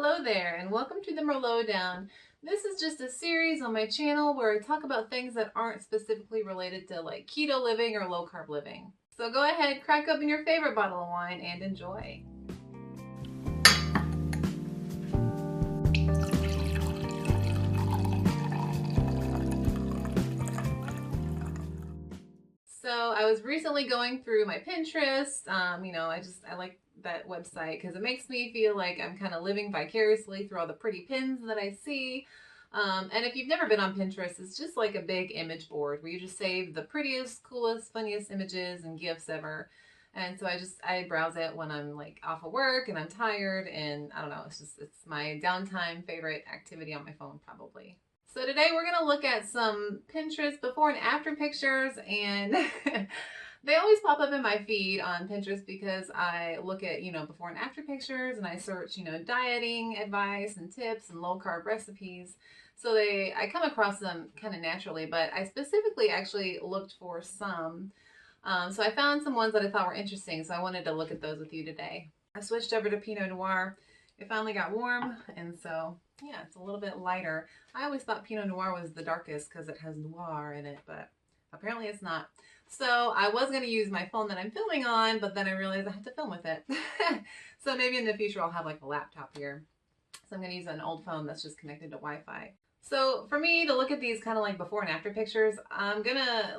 Hello there, and welcome to the Lowdown. This is just a series on my channel where I talk about things that aren't specifically related to like keto living or low carb living. So go ahead, crack open your favorite bottle of wine and enjoy. So I was recently going through my Pinterest. I like that website because it makes me feel like I'm kind of living vicariously through all the pretty pins that I see. And if you've never been on Pinterest, it's just like a big image board where you just save the prettiest, coolest, funniest images and gifs ever. And so I browse it when I'm like off of work and I'm tired, and I don't know, it's my downtime favorite activity on my phone probably. So today we're going to look at some Pinterest before and after pictures, and they always pop up in my feed on Pinterest because I look at, before and after pictures, and I search, dieting advice and tips and low carb recipes. So I come across them kind of naturally, but I specifically actually looked for some. So I found some ones that I thought were interesting, so I wanted to look at those with you today. I switched over to Pinot Noir. It finally got warm, and so yeah, it's a little bit lighter. I always thought Pinot Noir was the darkest because it has noir in it, but apparently it's not. So I was going to use my phone that I'm filming on, but then I realized I have to film with it. So maybe in the future I'll have like a laptop here. So I'm going to use an old phone that's just connected to Wi-Fi. So for me to look at these kind of like before and after pictures, I'm going to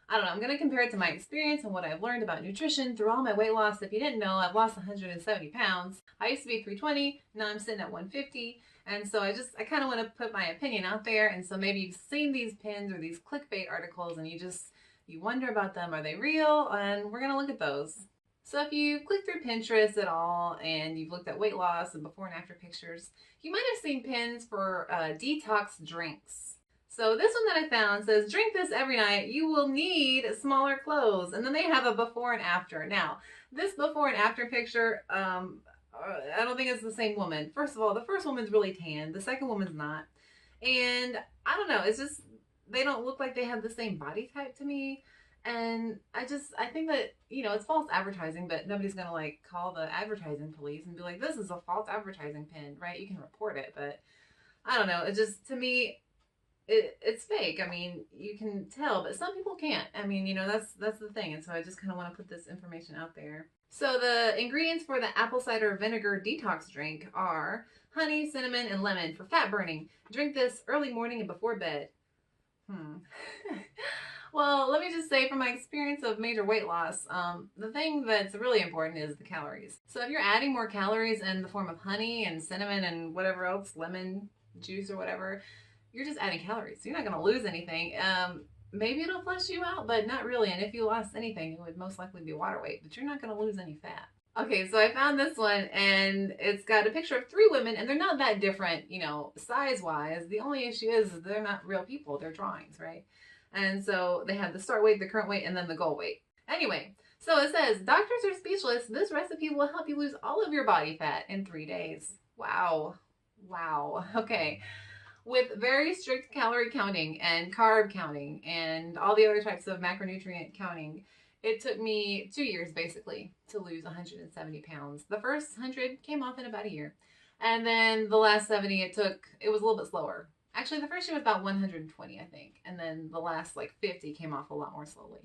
I'm going to compare it to my experience and what I've learned about nutrition through all my weight loss. If you didn't know, I've lost 170 pounds. I used to be 320. Now I'm sitting at 150. And so I kind of want to put my opinion out there. And so maybe you've seen these pins or these clickbait articles and you wonder about them. Are they real? And we're going to look at those. So if you click through Pinterest at all and you've looked at weight loss and before and after pictures, you might have seen pins for detox drinks. So this one that I found says, drink this every night. You will need smaller clothes. And then they have a before and after. Now, this before and after picture, I don't think it's the same woman. First of all, the first woman's really tan. The second woman's not. And I don't know. It's just, they don't look like they have the same body type to me. And I think that, it's false advertising, but nobody's going to like call the advertising police and be like, this is a false advertising pin, right? You can report it, but I don't know. It just, to me, it's fake. I mean, you can tell, but some people can't. I mean, that's the thing. And so I just kind of want to put this information out there. So the ingredients for the apple cider vinegar detox drink are honey, cinnamon, and lemon for fat burning. Drink this early morning and before bed. Well, let me just say from my experience of major weight loss, the thing that's really important is the calories. So if you're adding more calories in the form of honey and cinnamon and whatever else, lemon juice or whatever, you're just adding calories. So you're not going to lose anything. Maybe it'll flush you out, but not really. And if you lost anything, it would most likely be water weight, but you're not going to lose any fat. Okay, so I found this one, and it's got a picture of 3 women, and they're not that different, size-wise. The only issue is they're not real people. They're drawings, right? And so they have the start weight, the current weight, and then the goal weight. Anyway, so it says, doctors are speechless. This recipe will help you lose all of your body fat in 3 days. Wow. Wow. Okay. With very strict calorie counting and carb counting and all the other types of macronutrient counting, it took me 2 years basically to lose 170 pounds. The first 100 came off in about a year. And then the last 70, it was a little bit slower. Actually, the first year was about 120, I think. And then the last 50 came off a lot more slowly.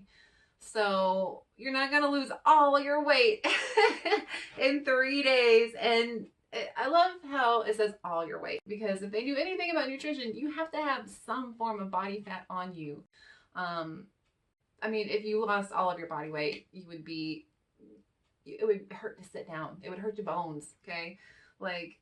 So you're not going to lose all your weight in 3 days. And I love how it says all your weight, because if they do anything about nutrition, you have to have some form of body fat on you. I mean, if you lost all of your body weight, it would hurt to sit down. It would hurt your bones. Okay.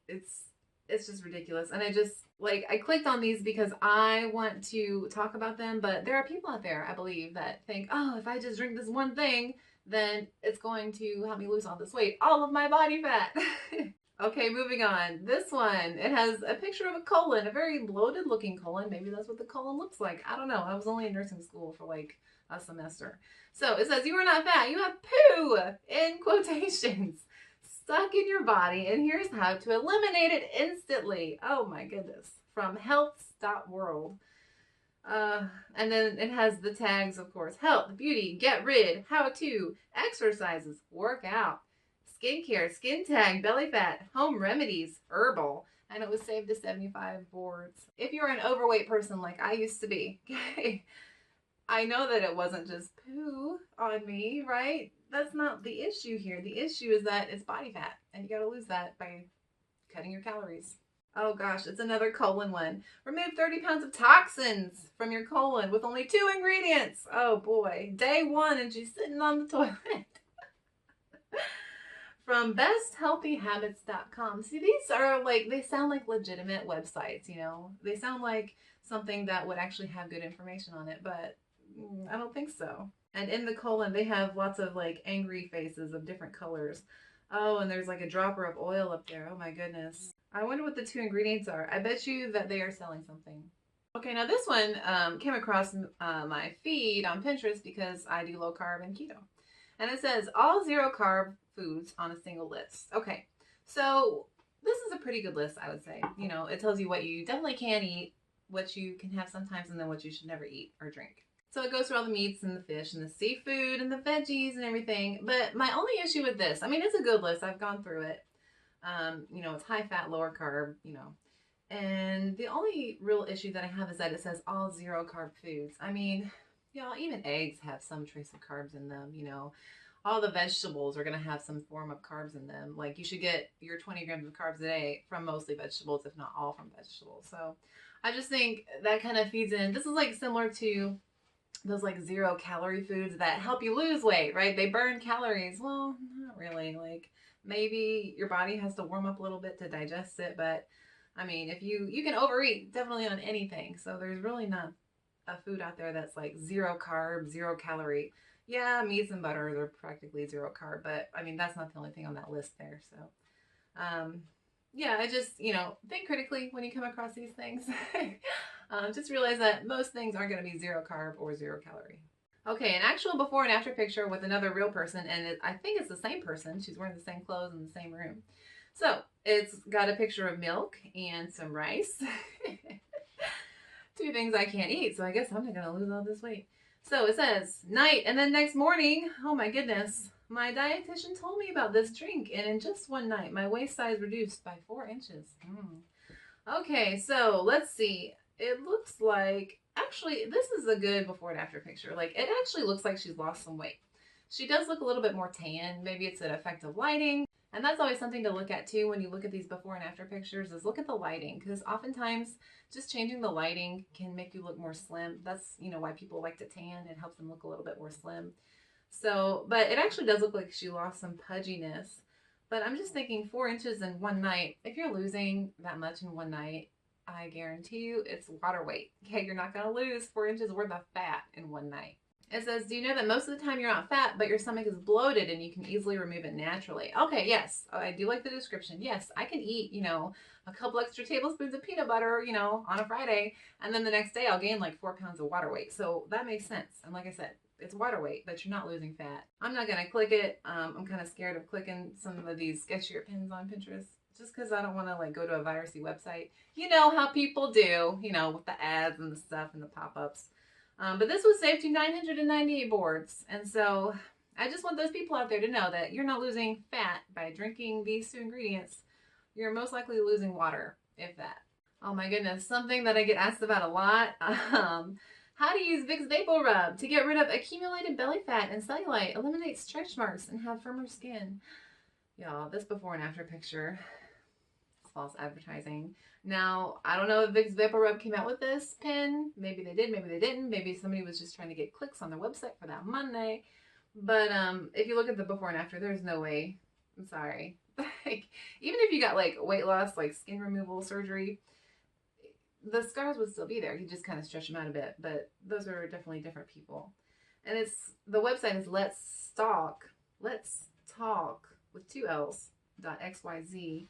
It's just ridiculous. And I clicked on these because I want to talk about them, but there are people out there, I believe, that think, oh, if I just drink this one thing, then it's going to help me lose all this weight, all of my body fat. Okay, moving on. This one, it has a picture of a colon, a very bloated looking colon. Maybe that's what the colon looks like. I don't know. I was only in nursing school for a semester. So it says, you are not fat. You have poo, in quotations, stuck in your body. And here's how to eliminate it instantly. Oh my goodness. From health.world. And then it has the tags, of course. Health, beauty, get rid, how to, exercises, work out, skincare, skin tag, belly fat, home remedies, herbal, and it was saved to 75 boards. If you're an overweight person like I used to be, okay, I know that it wasn't just poo on me, right? That's not the issue here. The issue is that it's body fat, and you gotta lose that by cutting your calories. Oh gosh, it's another colon one. Remove 30 pounds of toxins from your colon with only 2 ingredients. Oh boy. Day 1 and she's sitting on the toilet. From besthealthyhabits.com. See, these are like, they sound like legitimate websites, you know? They sound like something that would actually have good information on it, but I don't think so. And in the colon, they have lots of like angry faces of different colors. Oh, and there's like a dropper of oil up there. Oh my goodness. I wonder what the 2 ingredients are. I bet you that they are selling something. Okay, now this one came across my feed on Pinterest because I do low carb and keto. And it says all 0 carb foods on a single list. Okay, so this is a pretty good list, I would say. You know, it tells you what you definitely can eat, what you can have sometimes, and then what you should never eat or drink. So it goes through all the meats and the fish and the seafood and the veggies and everything. But my only issue with this, I mean, it's a good list. I've gone through it. You know, it's high fat, lower carb, you know. And the only real issue that I have is that it says all 0 carb foods. I mean, y'all, even eggs have some trace of carbs in them, you know. All the vegetables are going to have some form of carbs in them. Like you should get your 20 grams of carbs a day from mostly vegetables, if not all from vegetables. So I just think that kind of feeds in. This is like similar to those like 0 calorie foods that help you lose weight, right? They burn calories. Well, not really. Like maybe your body has to warm up a little bit to digest it, but I mean, if you can overeat definitely on anything. So there's really not a food out there that's like 0 carb, 0 calorie. Yeah, meats and butters are practically 0 carb, but I mean, that's not the only thing on that list there. So, yeah, I just, you know, think critically when you come across these things. Just realize that most things aren't going to be 0 carb or 0 calorie. Okay, an actual before and after picture with another real person, and I think it's the same person. She's wearing the same clothes in the same room. So it's got a picture of milk and some rice. 2 things I can't eat, so I guess I'm not going to lose all this weight. So it says night, and then next morning, oh my goodness, my dietitian told me about this drink, and in just one night, my waist size reduced by 4 inches. Okay, so let's see. It looks like, actually, this is a good before and after picture. Like, it actually looks like she's lost some weight. She does look a little bit more tan. Maybe it's an effect of lighting. And that's always something to look at too when you look at these before and after pictures, is look at the lighting, because oftentimes just changing the lighting can make you look more slim. That's, you know, why people like to tan. It helps them look a little bit more slim. So, but it actually does look like she lost some pudginess. But I'm just thinking 4 inches in one night. If you're losing that much in one night, I guarantee you it's water weight. Okay, you're not going to lose 4 inches worth of fat in one night. It says, do you know that most of the time you're not fat, but your stomach is bloated and you can easily remove it naturally? Okay, yes. I do like the description. Yes, I can eat, you know, a couple extra tablespoons of peanut butter, you know, on a Friday, and then the next day I'll gain like 4 pounds of water weight. So that makes sense. And like I said, it's water weight, but you're not losing fat. I'm not going to click it. I'm kind of scared of clicking some of these sketchier pins on Pinterest, just because I don't want to like go to a virusy website. You know how people do, you know, with the ads and the stuff and the pop-ups. But this was saved to 998 boards. And so I just want those people out there to know that you're not losing fat by drinking these 2 ingredients. You're most likely losing water, if that. Oh my goodness, something that I get asked about a lot. How to use Vicks Vapor Rub to get rid of accumulated belly fat and cellulite, eliminate stretch marks, and have firmer skin. Y'all, this before and after picture is false advertising. Now, I don't know if Vicks Vapor Rub came out with this pin. Maybe they did, maybe they didn't. Maybe somebody was just trying to get clicks on their website for that Monday. But if you look at the before and after, there's no way. I'm sorry. Like, even if you got like weight loss, like skin removal surgery, the scars would still be there. You just kind of stretch them out a bit. But those are definitely different people. And the website is Let's Talk with 2 L's .xyz.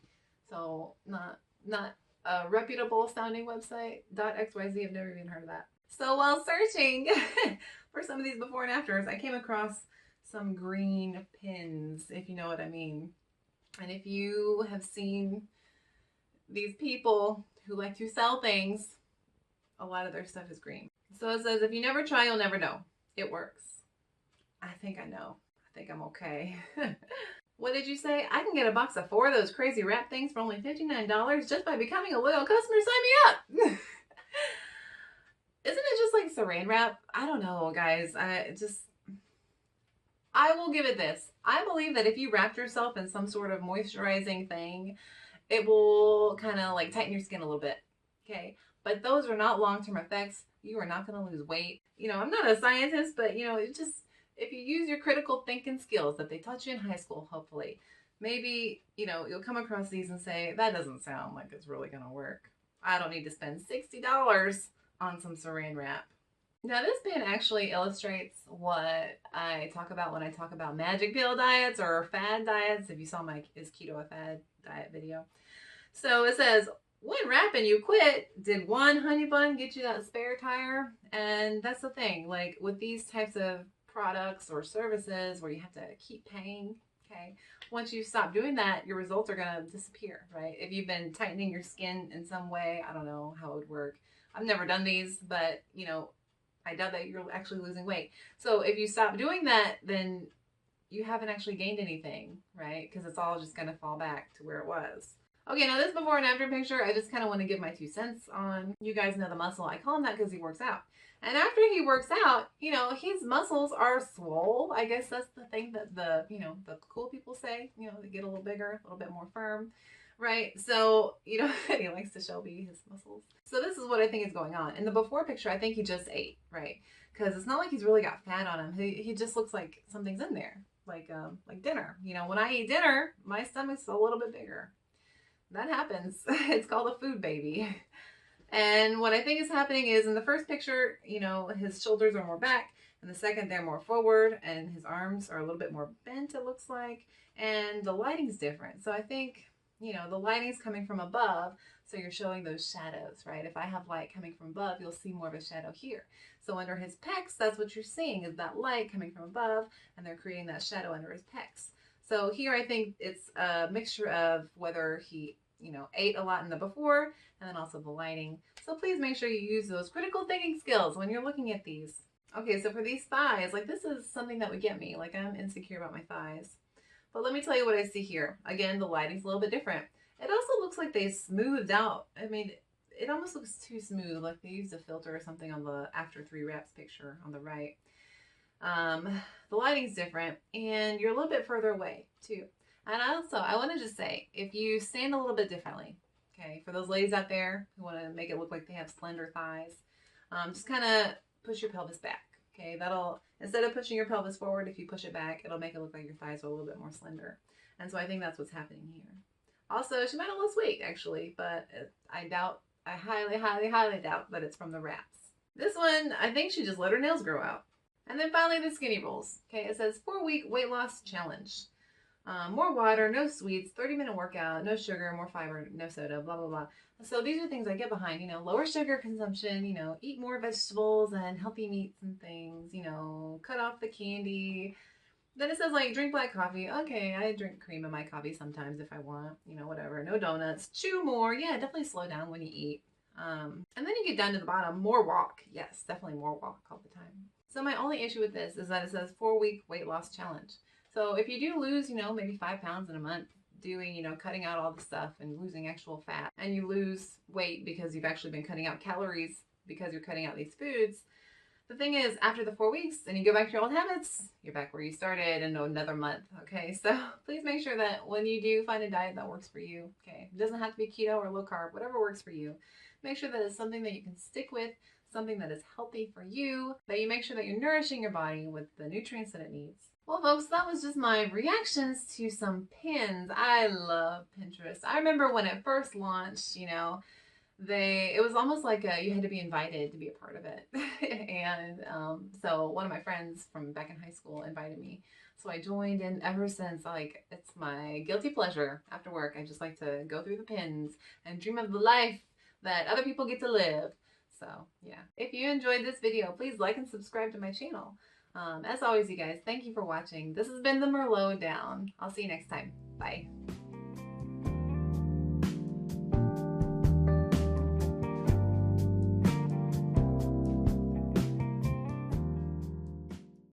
So not a reputable sounding website. .xyz, I've never even heard of that. So while searching for some of these before and afters, I came across some green pins, if you know what I mean. And if you have seen these people who like to sell things, a lot of their stuff is green. So it says, if you never try, you'll never know. It works. I think I know. I think I'm okay. What did you say? I can get a box of 4 of those crazy wrap things for only $59 just by becoming a loyal customer. Sign me up. Isn't it just like saran wrap? I don't know, guys. I will give it this. I believe that if you wrapped yourself in some sort of moisturizing thing, it will kind of like tighten your skin a little bit. Okay. But those are not long-term effects. You are not going to lose weight. You know, I'm not a scientist, but you know, it just, if you use your critical thinking skills that they taught you in high school, hopefully, maybe, you know, you'll come across these and say, that doesn't sound like it's really going to work. I don't need to spend $60 on some saran wrap. Now this pin actually illustrates what I talk about when I talk about magic pill diets or fad diets. If you saw my Is Keto a Fad diet video. So it says, when wrapping you quit, did one honey bun get you that spare tire? And that's the thing, like with these types of products or services where you have to keep paying, okay, once you stop doing that, your results are going to disappear, right? If you've been tightening your skin in some way, I don't know how it would work. I've never done these, but you know, I doubt that you're actually losing weight. So if you stop doing that, then you haven't actually gained anything, right? Because it's all just going to fall back to where it was. Okay, now this before and after picture, I just kind of want to give my 2 cents on. You guys know the muscle. I call him that because he works out. And after he works out, you know, his muscles are swole. I guess that's the thing that the cool people say. You know, they get a little bigger, a little bit more firm, right? So, you know, he likes to show me his muscles. So this is what I think is going on. In the before picture, I think he just ate, right? Because it's not like he's really got fat on him. He just looks like something's in there, like dinner. You know, when I eat dinner, my stomach's a little bit bigger. That happens. It's called a food baby. And what I think is happening is in the first picture, you know, his shoulders are more back. In the second, they're more forward. And his arms are a little bit more bent, it looks like. And the lighting's different. So I think, you know, the lighting's coming from above. So you're showing those shadows, right? If I have light coming from above, you'll see more of a shadow here. So under his pecs, that's what you're seeing is that light coming from above. And they're creating that shadow under his pecs. So here I think it's a mixture of whether he, you know, ate a lot in the before and then also the lighting. So please make sure you use those critical thinking skills when you're looking at these. Okay, so for these thighs, like this is something that would get me. Like I'm insecure about my thighs. But let me tell you what I see here. Again, the lighting's a little bit different. It also looks like they smoothed out. I mean, it almost looks too smooth, like they used a filter or something on the after 3 wraps picture on the right. The lighting's different and you're a little bit further away too. And also, I want to just say, if you stand a little bit differently, okay, for those ladies out there who want to make it look like they have slender thighs, just kind of push your pelvis back, okay? That'll, instead of pushing your pelvis forward, if you push it back, it'll make it look like your thighs are a little bit more slender. And so I think that's what's happening here. Also, she might have lost weight, actually, but I highly, highly, highly doubt that it's from the wraps. This one, I think she just let her nails grow out. And then finally, the skinny rolls. Okay, it says 4-week weight loss challenge. More water, no sweets, 30-minute workout, no sugar, more fiber, no soda, blah, blah, blah. So these are things I get behind, you know, lower sugar consumption, you know, eat more vegetables and healthy meats and things, you know, cut off the candy. Then it says, like, drink black coffee. Okay, I drink cream in my coffee sometimes if I want, you know, whatever. No donuts. Chew more. Yeah, definitely slow down when you eat. And then you get down to the bottom, more walk. Yes, definitely more walk all the time. So my only issue with this is that it says 4-week weight loss challenge. So if you do lose, you know, maybe 5 pounds in a month doing, you know, cutting out all the stuff and losing actual fat, and you lose weight because you've actually been cutting out calories because you're cutting out these foods, the thing is, after the 4 weeks and you go back to your old habits, you're back where you started in another month, okay? So please make sure that when you do find a diet that works for you, okay? It doesn't have to be keto or low carb, whatever works for you. Make sure that it's something that you can stick with, something that is healthy for you, that you make sure that you're nourishing your body with the nutrients that it needs. Well, folks, that was just my reactions to some pins. I love Pinterest. I remember when it first launched, you know, it was almost like you had to be invited to be a part of it. And so one of my friends from back in high school invited me. So I joined, and ever since, like, it's my guilty pleasure after work. I just like to go through the pins and dream of the life that other people get to live. So, yeah. If you enjoyed this video, please like and subscribe to my channel. As always, you guys, thank you for watching. This has been the Merlot Down. I'll see you next time. Bye.